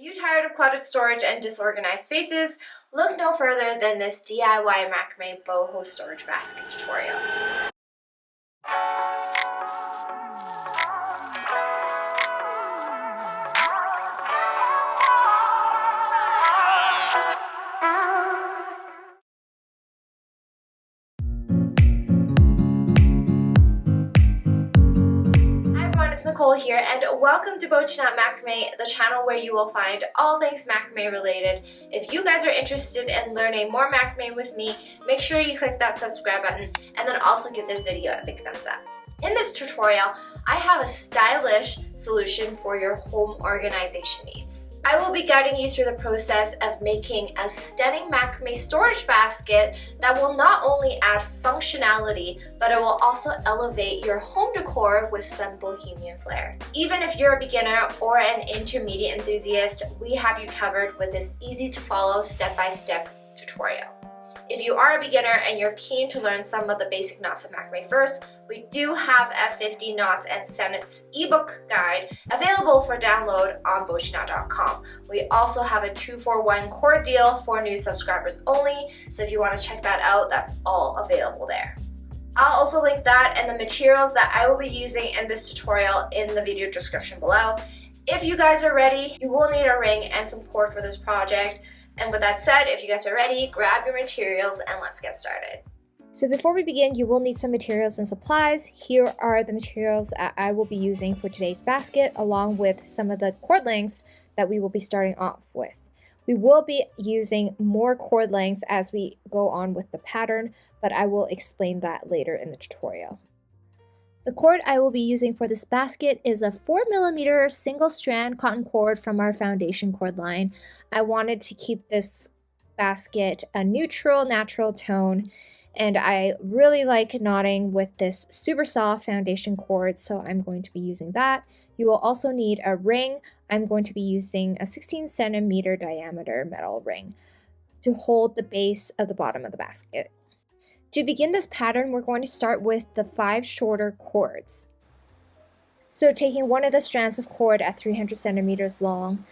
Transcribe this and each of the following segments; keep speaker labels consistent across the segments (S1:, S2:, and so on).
S1: you tired of cluttered storage and disorganized spaces? Look no further than this DIY macrame boho storage basket tutorial. Nicole here, and welcome to BOCHIKNOT Macrame, the channel where you will find all things macrame related. If you guys are interested in learning more macrame with me, make sure you click that subscribe button and then also give this video a big thumbs up. In this tutorial, I have a stylish solution for your home organization needs. I will be guiding you through the process of making a stunning macrame storage basket that will not only add functionality, but it will also elevate your home decor with some bohemian flair. Even if you're a beginner or an intermediate enthusiast, we have you covered with this easy to follow step-by-step tutorial. If you are a beginner and you're keen to learn some of the basic knots of macrame first, we do have a 50 knots and sentence ebook guide available for download on bochiknot.com. We also have a 2-for-1 cord deal for new subscribers only, so if you want to check that out, that's all available there. I'll also link that and the materials that I will be using in this tutorial in the video description below. If you guys are ready, you will need a ring and some cord for this project. And with that said, if you guys are ready, grab your materials and let's get started. So before we begin, you will need some materials and supplies. Here are the materials that I will be using for today's basket, along with some of the cord lengths that we will be starting off with. We will be using more cord lengths as we go on with the pattern, but I will explain that later in the tutorial. The cord I will be using for this basket is a 4mm single strand cotton cord from our foundation cord line. I wanted to keep this basket a neutral, natural tone, and I really like knotting with this super soft foundation cord, so I'm going to be using that. You will also need a ring. I'm going to be using a 16cm diameter metal ring to hold the base of the bottom of the basket. To begin this pattern, we're going to start with the 5 shorter cords. So taking one of the strands of cord at 300 centimeters long,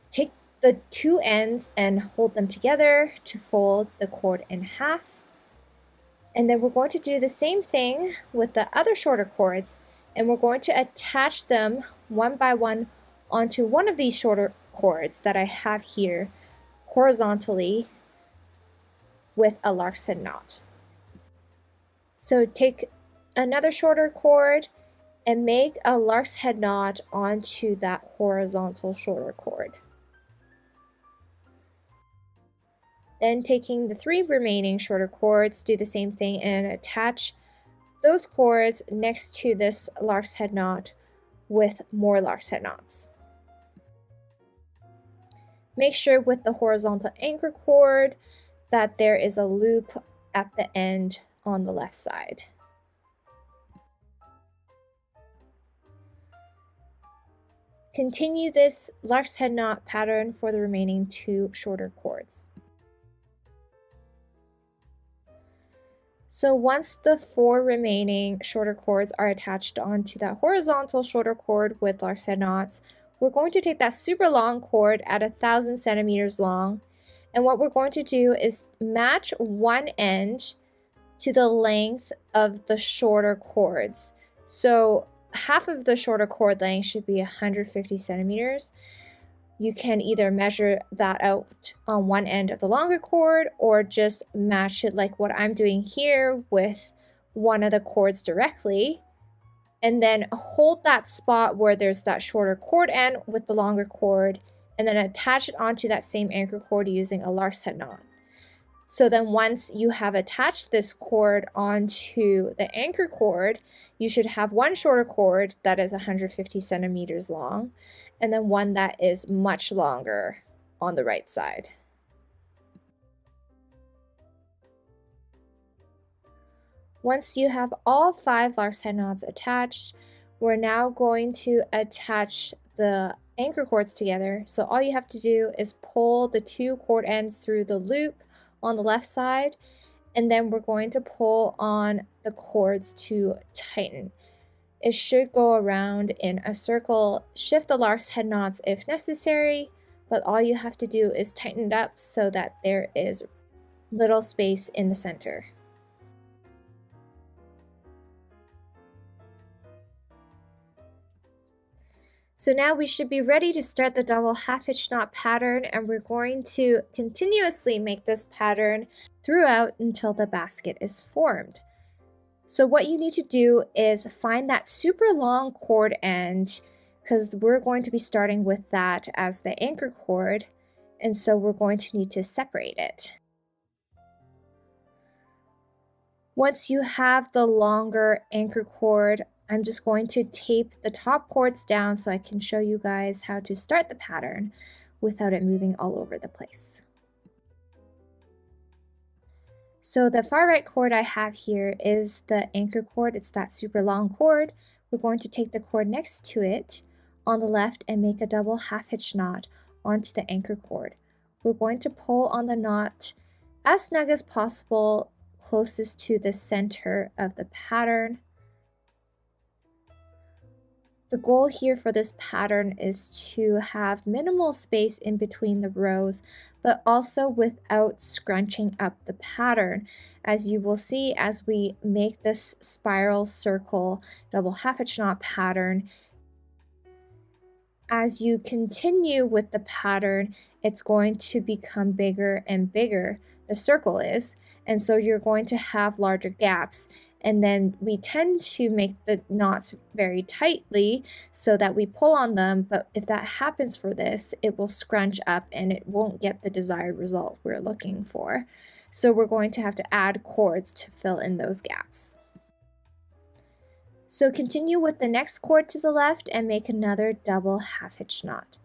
S1: take the 2 ends and hold them together to fold the cord in half. And then we're going to do the same thing with the other shorter cords, and we're going to attach them one by one onto one of these shorter cords that I have here horizontally with a lark's head knot. So take another shorter cord and make a lark's head knot onto that horizontal shorter cord. Then taking the 3 remaining shorter cords, do the same thing and attach those cords next to this lark's head knot with more lark's head knots. Make sure with the horizontal anchor cord that there is a loop at the end on the left side. Continue this lark's head knot pattern for the remaining 2 shorter cords. So once the 4 remaining shorter cords are attached onto that horizontal shorter cord with lark's head knots, we're going to take that super long cord at 1,000 centimeters long, and what we're going to do is match one end to the length of the shorter cords. So half of the shorter cord length should be 150 centimeters. You can either measure that out on one end of the longer cord or just match it like what I'm doing here with one of the cords directly, and then hold that spot where there's that shorter cord end with the longer cord, and then attach it onto that same anchor cord using a lark's head knot. So then once you have attached this cord onto the anchor cord, you should have one shorter cord that is 150 centimeters long, and then one that is much longer on the right side. Once you have all 5 lark's head knots attached, we're now going to attach the anchor cords together. So all you have to do is pull the 2 cord ends through the loop on the left side, and then we're going to pull on the cords to tighten. It should go around in a circle. Shift the lark's head knots if necessary, but all you have to do is tighten it up so that there is little space in the center. So now we should be ready to start the double half hitch knot pattern, and we're going to continuously make this pattern throughout until the basket is formed. So what you need to do is find that super long cord end, because we're going to be starting with that as the anchor cord, and so we're going to need to separate it. Once you have the longer anchor cord, I'm just going to tape the top cords down so I can show you guys how to start the pattern without it moving all over the place. So the far right cord I have here is the anchor cord. It's that super long cord. We're going to take the cord next to it on the left and make a double half hitch knot onto the anchor cord. We're going to pull on the knot as snug as possible, closest to the center of the pattern. The goal here for this pattern is to have minimal space in between the rows, but also without scrunching up the pattern. As you will see as we make this spiral circle double half hitch knot pattern, as you continue with the pattern, it's going to become bigger and bigger, the circle is, and so you're going to have larger gaps. And then we tend to make the knots very tightly so that we pull on them, but if that happens for this, it will scrunch up and it won't get the desired result we're looking for. So we're going to have to add cords to fill in those gaps. So continue with the next cord to the left and make another double half hitch knot.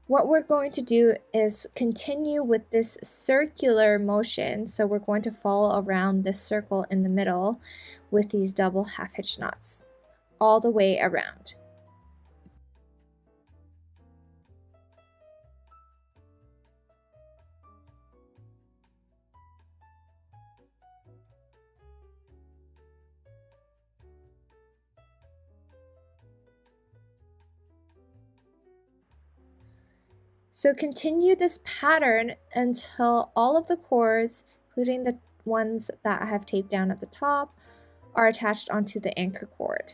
S1: What we're going to do is continue with this circular motion. So we're going to follow around this circle in the middle with these double half hitch knots all the way around. So continue this pattern until all of the cords, including the ones that I have taped down at the top, are attached onto the anchor cord.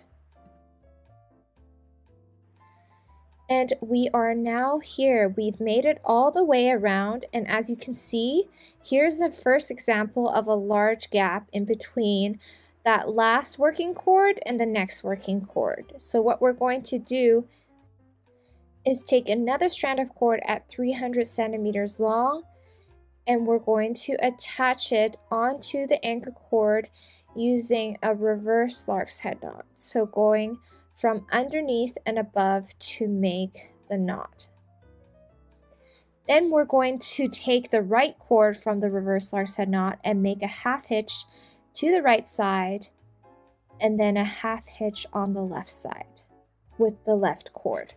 S1: And we are now here. We've made it all the way around, and as you can see, here's the first example of a large gap in between that last working cord and the next working cord. So what we're going to do is take another strand of cord at 300 centimeters long, and we're going to attach it onto the anchor cord using a reverse lark's head knot. So going from underneath and above to make the knot. Then we're going to take the right cord from the reverse lark's head knot and make a half hitch to the right side, and then a half hitch on the left side with the left cord.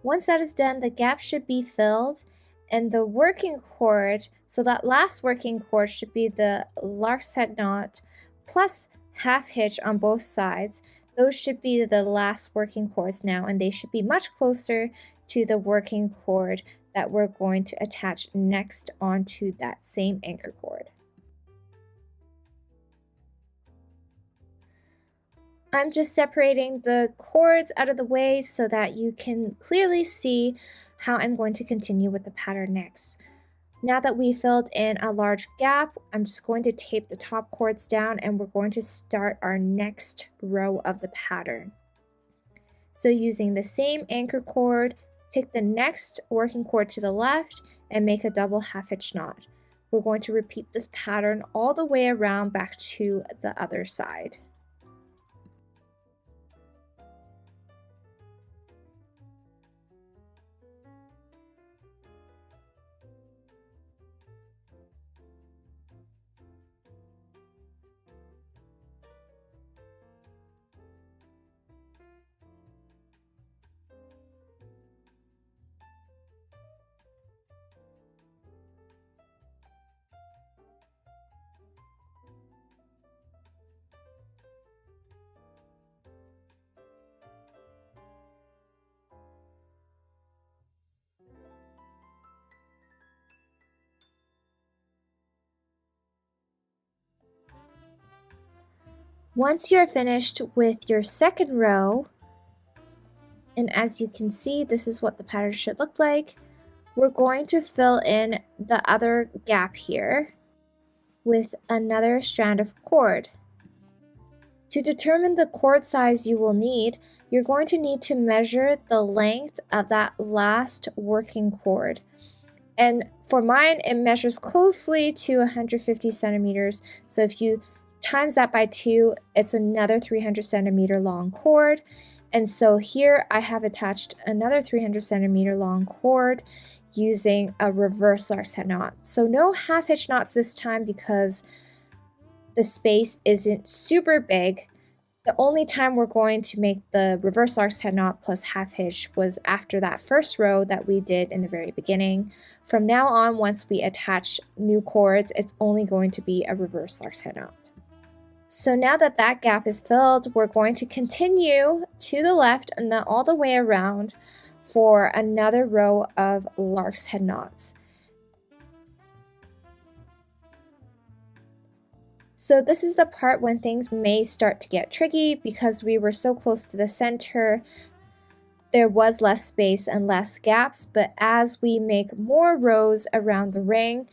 S1: Once that is done, the gap should be filled, and the working cord, so that last working cord should be the lark's head knot plus half hitch on both sides. Those should be the last working cords now, and they should be much closer to the working cord that we're going to attach next onto that same anchor cord. I'm just separating the cords out of the way so that you can clearly see how I'm going to continue with the pattern next. Now that we filled in a large gap, I'm just going to tape the top cords down, and we're going to start our next row of the pattern. So using the same anchor cord, take the next working cord to the left and make a double half hitch knot. We're going to repeat this pattern all the way around back to the other side. Once you're finished with your second row, and as you can see, this is what the pattern should look like, we're going to fill in the other gap here with another strand of cord. To determine the cord size you will need, you're going to need to measure the length of that last working cord. And for mine, it measures closely to 150 centimeters. So if you times that by 2, it's another 300 centimeter long cord. And so here I have attached another 300 centimeter long cord using a reverse Lark's head knot. So no half hitch knots this time because the space isn't super big. The only time we're going to make the reverse Lark's head knot plus half hitch was after that first row that we did in the very beginning. From now on, once we attach new cords, it's only going to be a reverse Lark's head knot. So now that that gap is filled, we're going to continue to the left and then all the way around for another row of Lark's head knots. So this is the part when things may start to get tricky because we were so close to the center. There was less space and less gaps, but as we make more rows around the ring,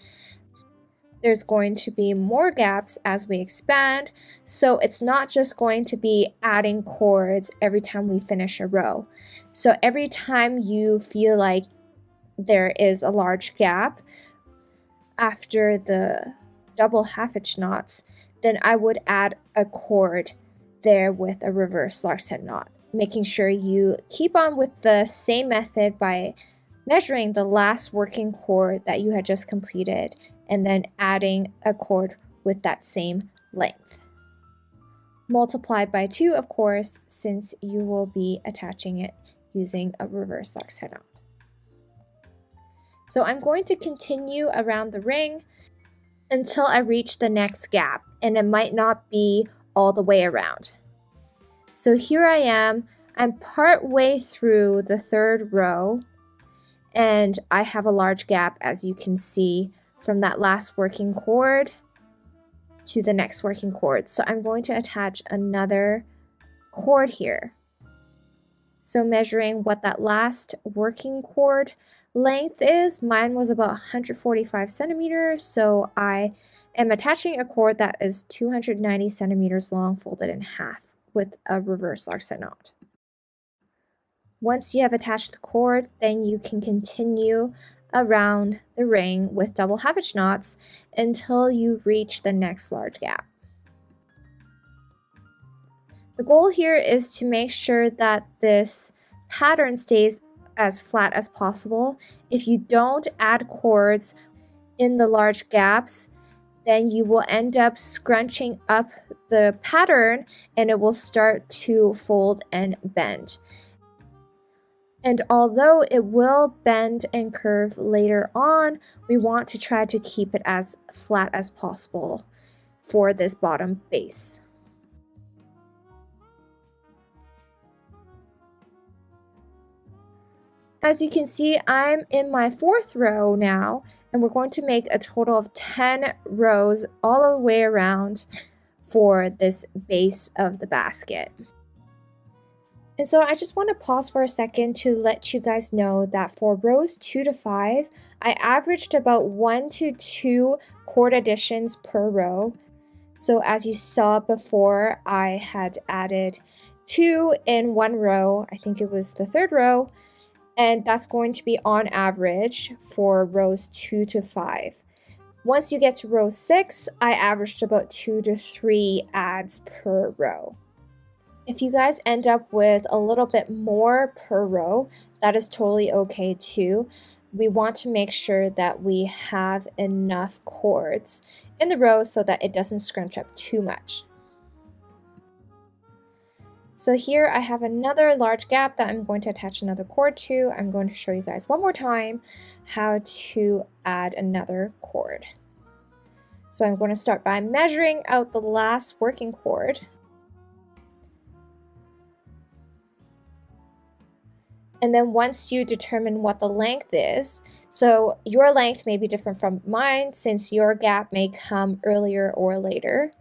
S1: there's going to be more gaps as we expand. So it's not just going to be adding cords every time we finish a row. So every time you feel like there is a large gap after the double half hitch knots, then I would add a cord there with a reverse Lark's head knot, making sure you keep on with the same method by measuring the last working cord that you had just completed and then adding a cord with that same length. Multiplied by 2, of course, since you will be attaching it using a reverse Lark's head knot. So I'm going to continue around the ring until I reach the next gap, and it might not be all the way around. So here I am, I'm part way through the third row, and I have a large gap, as you can see, from that last working cord to the next working cord. So I'm going to attach another cord here. So measuring what that last working cord length is, mine was about 145 centimeters, so I am attaching a cord that is 290 centimeters long folded in half with a reverse Lark's head knot. Once you have attached the cord, then you can continue around the ring with double half hitch knots until you reach the next large gap. The goal here is to make sure that this pattern stays as flat as possible. If you don't add cords in the large gaps, then you will end up scrunching up the pattern and it will start to fold and bend. And although it will bend and curve later on, we want to try to keep it as flat as possible for this bottom base. As you can see, I'm in my fourth row now, and we're going to make a total of 10 rows all the way around for this base of the basket. And so I just want to pause for a second to let you guys know that for rows 2 to 5, I averaged about 1 to 2 cord additions per row. So as you saw before, I had added 2 in one row, I think it was the third row, and that's going to be on average for rows 2 to 5. Once you get to row 6, I averaged about 2 to 3 adds per row. If you guys end up with a little bit more per row, that is totally okay too. We want to make sure that we have enough cords in the row so that it doesn't scrunch up too much. So here I have another large gap that I'm going to attach another cord to. I'm going to show you guys one more time how to add another cord. So I'm going to start by measuring out the last working cord. And then once you determine what the length is, so your length may be different from mine since your gap may come earlier or later.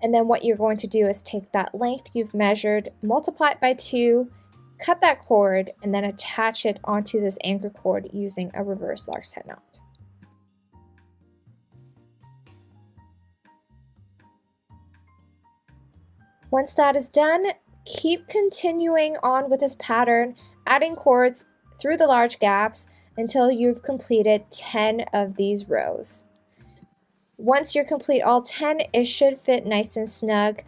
S1: And then what you're going to do is take that length you've measured, multiply it by 2, cut that cord, and then attach it onto this anchor cord using a reverse lark's head knot. Once that is done, keep continuing on with this pattern, adding cords through the large gaps until you've completed 10 of these rows. Once you're complete all 10, it should fit nice and snug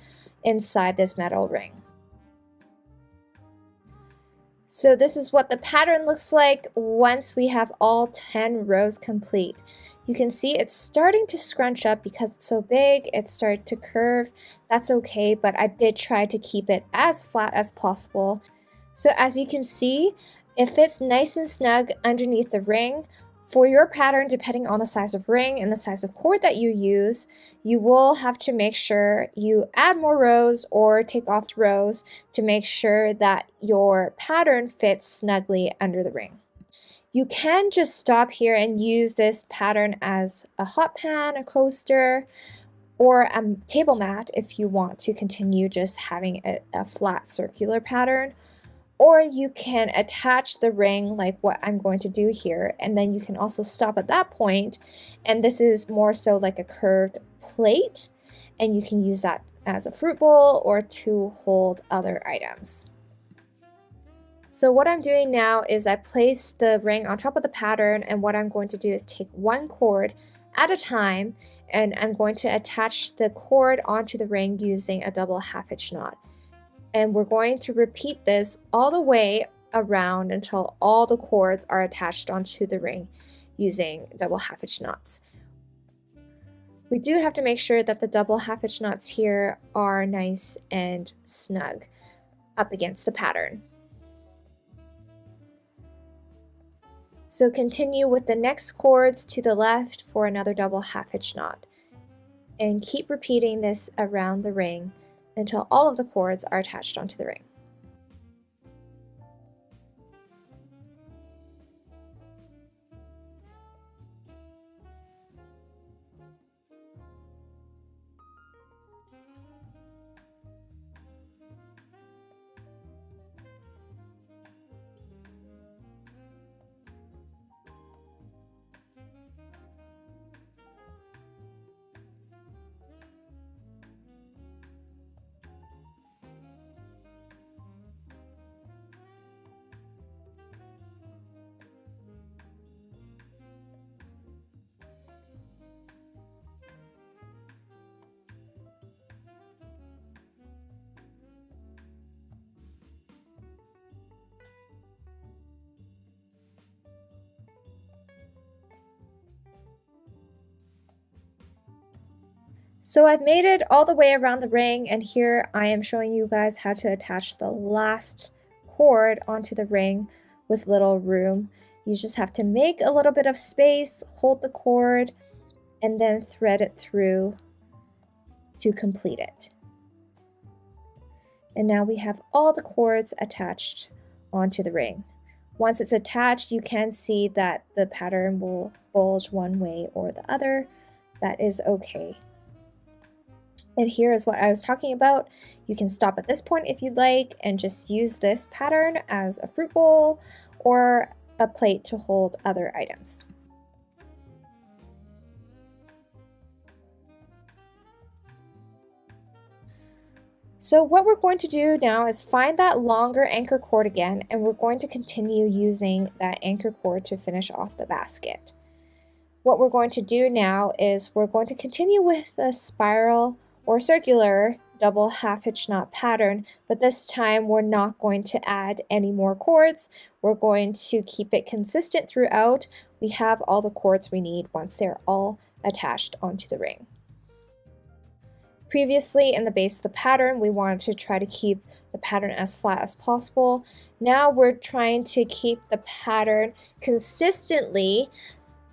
S1: inside this metal ring. So this is what the pattern looks like once we have all 10 rows complete. You can see it's starting to scrunch up because it's so big, it started to curve. That's okay, but I did try to keep it as flat as possible. So as you can see, it fits nice and snug underneath the ring. For your pattern, depending on the size of ring and the size of cord that you use, you will have to make sure you add more rows or take off rows to make sure that your pattern fits snugly under the ring. You can just stop here and use this pattern as a hot pan, a coaster, or a table mat if you want to continue just having a flat circular pattern. Or you can attach the ring like what I'm going to do here, and then you can also stop at that point, and this is more so like a curved plate, and you can use that as a fruit bowl or to hold other items. So what I'm doing now is I place the ring on top of the pattern, and what I'm going to do is take one cord at a time, and I'm going to attach the cord onto the ring using a double half hitch knot. And we're going to repeat this all the way around until all the cords are attached onto the ring using double half hitch knots. We do have to make sure that the double half hitch knots here are nice and snug up against the pattern. So continue with the next cords to the left for another double half hitch knot, and keep repeating this around the ring until all of the cords are attached onto the ring. So I've made it all the way around the ring, and here I am showing you guys how to attach the last cord onto the ring with little room. You just have to make a little bit of space, hold the cord, and then thread it through to complete it. And now we have all the cords attached onto the ring. Once it's attached, you can see that the pattern will bulge one way or the other. That is okay. And here is what I was talking about. You can stop at this point if you'd like and just use this pattern as a fruit bowl or a plate to hold other items. So what we're going to do now is find that longer anchor cord again, and we're going to continue using that anchor cord to finish off the basket. What we're going to do now is we're going to continue with the spiral or circular double half hitch knot pattern, but this time we're not going to add any more cords. We're going to keep it consistent throughout. We have all the cords we need once they're all attached onto the ring. Previously in the base of the pattern, we wanted to try to keep the pattern as flat as possible. Now we're trying to keep the pattern consistently,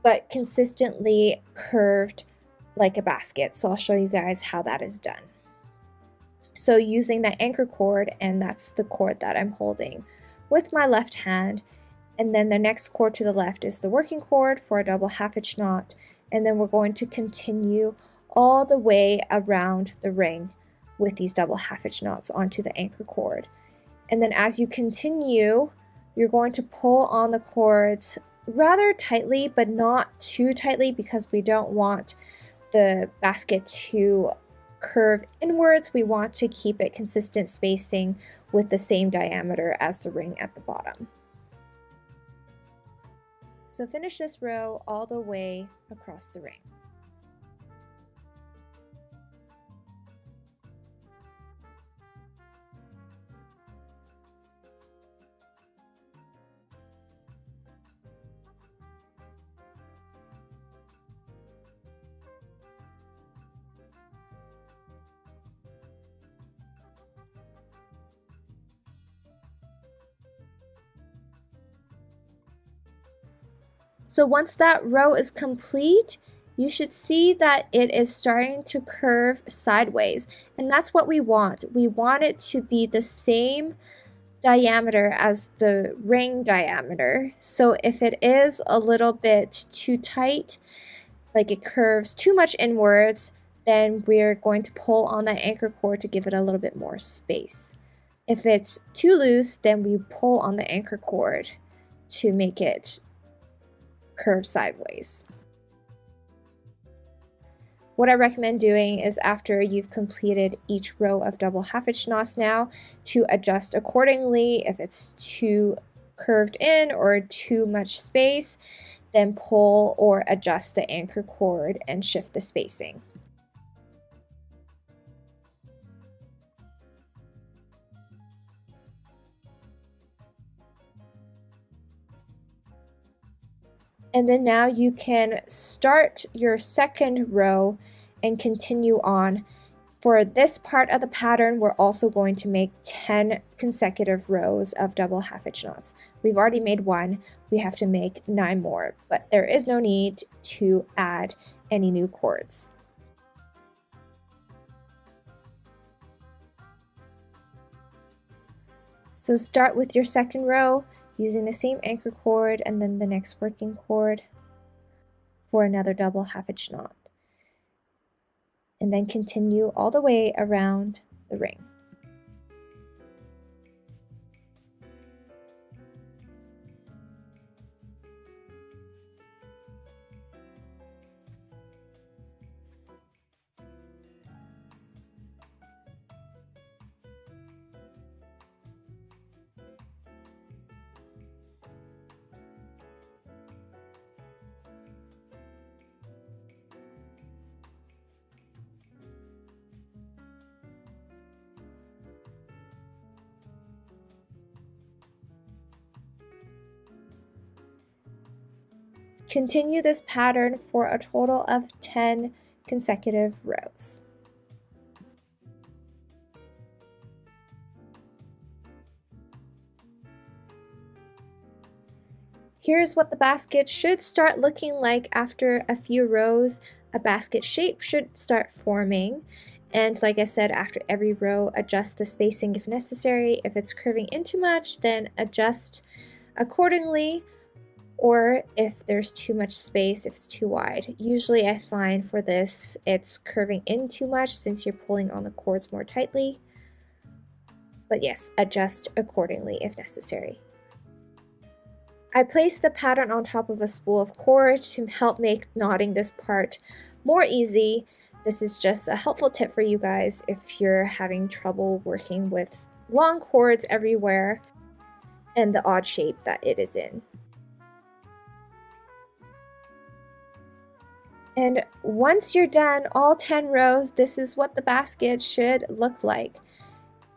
S1: but consistently curved like a basket. So I'll show you guys how that is done. So using that anchor cord, and that's the cord that I'm holding with my left hand, and then the next cord to the left is the working cord for a double half hitch knot, and then we're going to continue all the way around the ring with these double half hitch knots onto the anchor cord. And then as you continue, you're going to pull on the cords rather tightly, but not too tightly, because we don't want the basket to curve inwards. We want to keep it consistent spacing with the same diameter as the ring at the bottom. So finish this row all the way across the ring. So once that row is complete, you should see that it is starting to curve sideways, and that's what we want. We want it to be the same diameter as the ring diameter. So if it is a little bit too tight, like it curves too much inwards, then we're going to pull on that anchor cord to give it a little bit more space. If it's too loose, then we pull on the anchor cord to make it curve sideways. What I recommend doing is, after you've completed each row of double half hitch knots now, to adjust accordingly. If it's too curved in or too much space, then pull or adjust the anchor cord and shift the spacing. And then now you can start your second row and continue on. For this part of the pattern, we're also going to make 10 consecutive rows of double half hitch knots. We've already made one, we have to make 9 more, but there is no need to add any new cords. So start with your second row, using the same anchor cord and then the next working cord for another double half hitch knot. And then continue all the way around the ring. Continue this pattern for a total of 10 consecutive rows. Here's what the basket should start looking like after a few rows. A basket shape should start forming. And like I said, after every row, adjust the spacing if necessary. If it's curving in too much, then adjust accordingly. Or if there's too much space, if it's too wide. Usually I find for this, it's curving in too much since you're pulling on the cords more tightly. But yes, adjust accordingly if necessary. I placed the pattern on top of a spool of cord to help make knotting this part more easy. This is just a helpful tip for you guys if you're having trouble working with long cords everywhere and the odd shape that it is in. And once you're done all 10 rows, this is what the basket should look like.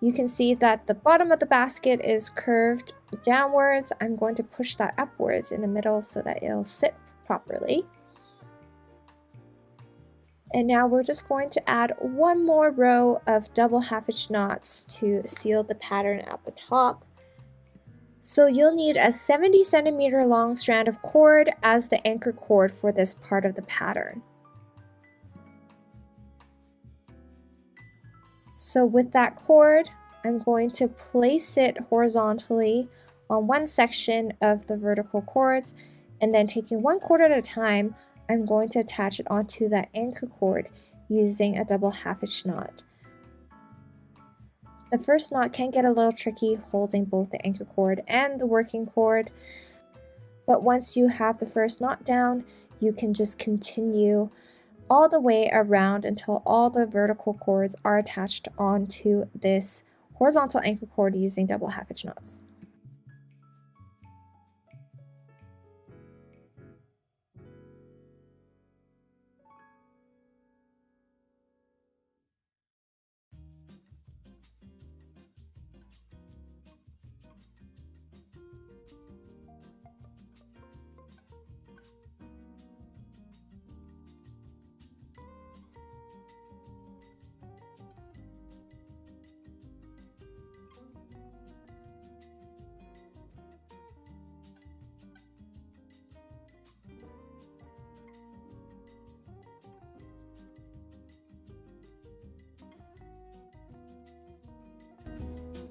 S1: You can see that the bottom of the basket is curved downwards. I'm going to push that upwards in the middle so that it'll sit properly. And now we're just going to add one more row of double half hitch knots to seal the pattern at the top. So you'll need a 70 centimeter long strand of cord as the anchor cord for this part of the pattern. So with that cord, I'm going to place it horizontally on one section of the vertical cords, and then taking one cord at a time, I'm going to attach it onto that anchor cord using a double half hitch knot. The first knot can get a little tricky holding both the anchor cord and the working cord, but once you have the first knot down, you can just continue all the way around until all the vertical cords are attached onto this horizontal anchor cord using double half hitch knots.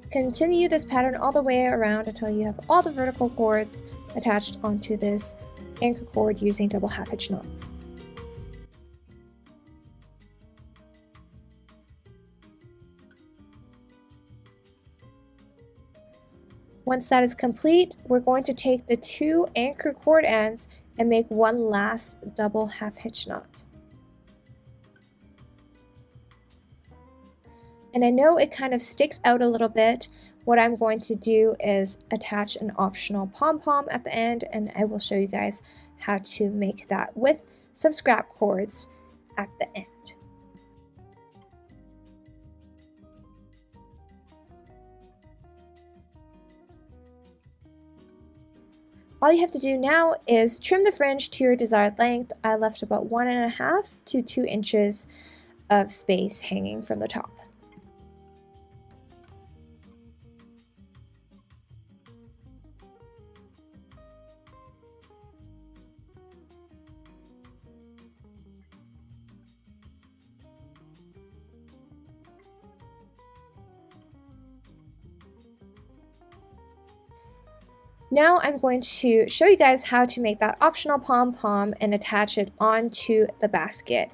S1: Continue this pattern all the way around until you have all the vertical cords attached onto this anchor cord using double half hitch knots. Once that is complete, we're going to take the two anchor cord ends and make one last double half hitch knot. And I know it kind of sticks out a little bit. What I'm going to do is attach an optional pom-pom at the end, and I will show you guys how to make that with some scrap cords at the end. All you have to do now is trim the fringe to your desired length. I left about 1.5 to 2 inches of space hanging from the top. Now I'm going to show you guys how to make that optional pom-pom and attach it onto the basket.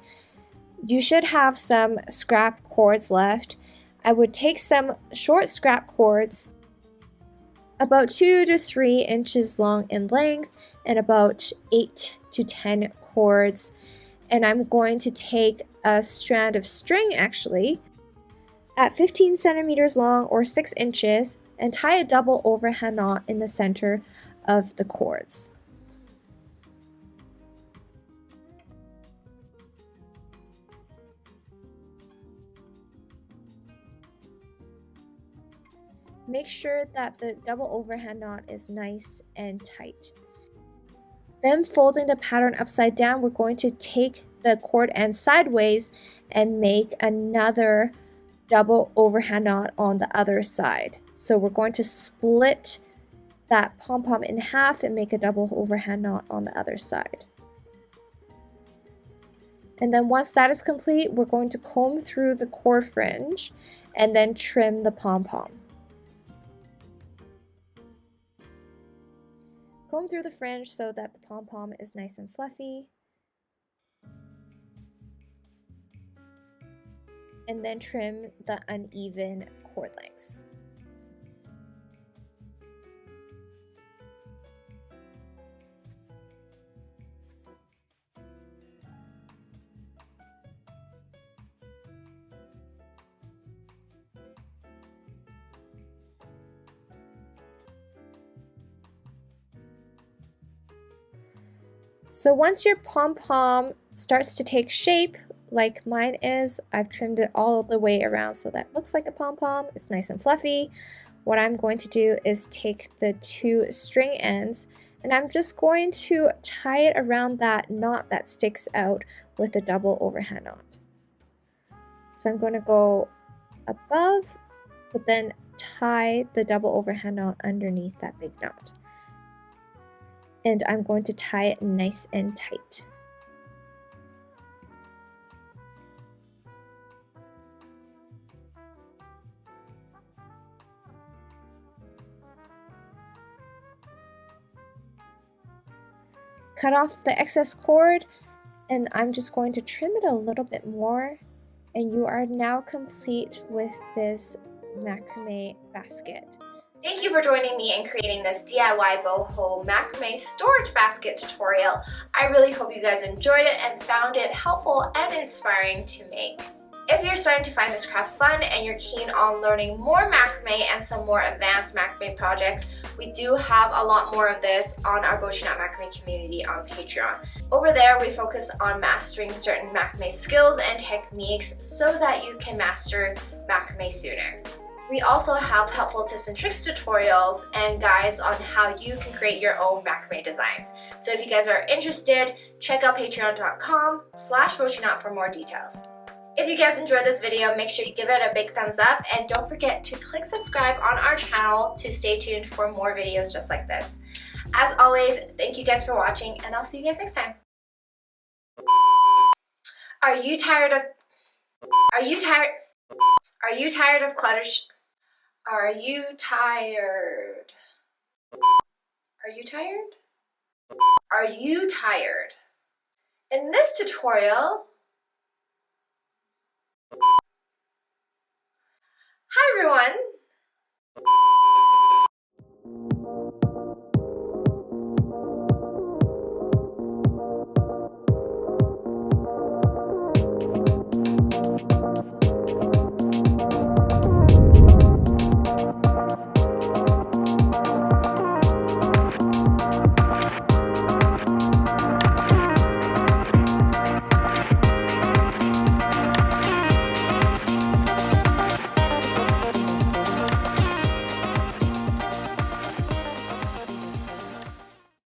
S1: You should have some scrap cords left. I would take some short scrap cords, about 2 to 3 inches long in length, and about 8 to 10 cords. And I'm going to take a strand of string actually at 15 centimeters long or 6 inches and tie a double overhand knot in the center of the cords. Make sure that the double overhand knot is nice and tight. Then folding the pattern upside down, we're going to take the cord end sideways and make another double overhand knot on the other side. So we're going to split that pom-pom in half and make a double overhand knot on the other side. And then once that is complete, we're going to comb through the cord fringe and then trim the pom-pom. Comb through the fringe so that the pom-pom is nice and fluffy. And then trim the uneven cord lengths. So once your pom-pom starts to take shape, like mine is, I've trimmed it all the way around so that looks like a pom-pom. It's nice and fluffy. What I'm going to do is take the two string ends and I'm just going to tie it around that knot that sticks out with a double overhand knot. So I'm going to go above, but then tie the double overhand knot underneath that big knot. And I'm going to tie it nice and tight. Cut off the excess cord And I'm just going to trim it a little bit more, and you are now complete with this macrame basket. Thank you for joining me in creating this DIY boho macrame storage basket tutorial. I really hope you guys enjoyed it and found it helpful and inspiring to make. If you're starting to find this craft fun and you're keen on learning more macrame and some more advanced macrame projects, we do have a lot more of this on our BOCHIKNOT macrame community on Patreon. Over there, we focus on mastering certain macrame skills and techniques so that you can master macrame sooner. We also have helpful tips and tricks tutorials and guides on how you can create your own macrame designs. So if you guys are interested, check out patreon.com/bochiKnot for more details. If you guys enjoyed this video, make sure you give it a big thumbs up and don't forget to click subscribe on our channel to stay tuned for more videos just like this. As always, thank you guys for watching and I'll see you guys next time. Are you tired of clutter? Are you tired? Are you tired? Are you tired? In this tutorial, hi everyone!